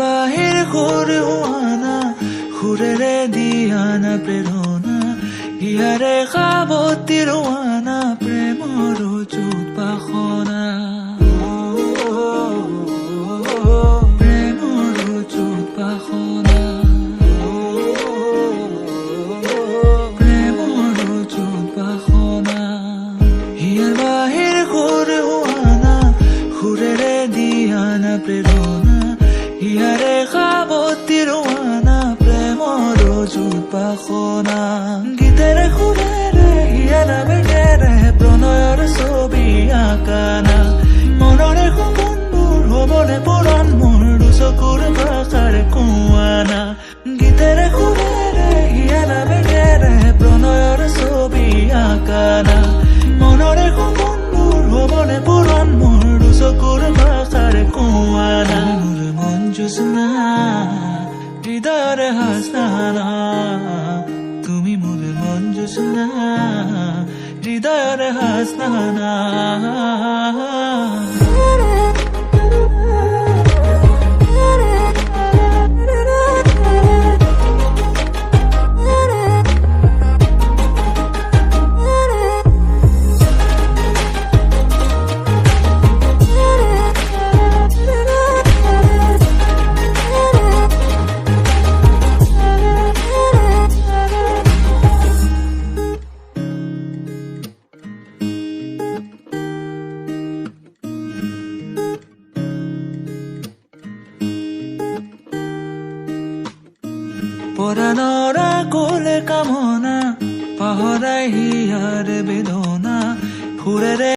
বাহিৰ সুৰ হোৱানা সুৰেৰে দিয়ানা প্ৰেৰণা ইয়াৰে সাৱতি ৰোৱানা প্ৰেমৰ চুপাখনা প্ৰেমৰ চুপাখনা প্ৰেমৰ চুপাখনা ইয়াৰ বাহিৰ সুৰ হোৱানা সুৰেৰে দিয়ানা প্ৰেৰণা ইয়াৰে সাৱতি ৰোৱানা প্ৰেমৰ চুপাখনা গীতেৰে সুৰেৰে হিয়াৰা বেগেৰে প্ৰণয়ৰ ছবি আঁকানা মনৰে সপোনবোৰ হ'বনে পুৰণ মোৰ দুচকুৰ ভাষাৰ কোৱানা গীতেৰে সুৰেৰে হিয়াৰা বেগেৰে প্ৰণয়ৰ ছবি আঁকানা মনৰে সপোনবোৰ হ'বনে পুৰণ মোৰ দুচকুৰ ভাষাৰ কোৱানা মোৰ মন জোছনা হৃদয়ৰে হাসনা তুমি মোৰ মন জোছনা হৃদয়ৰে হাসনা পৰাণৰ কোলে কামনা পাহৰাই হিয়াৰ বেদনা সুৰেৰে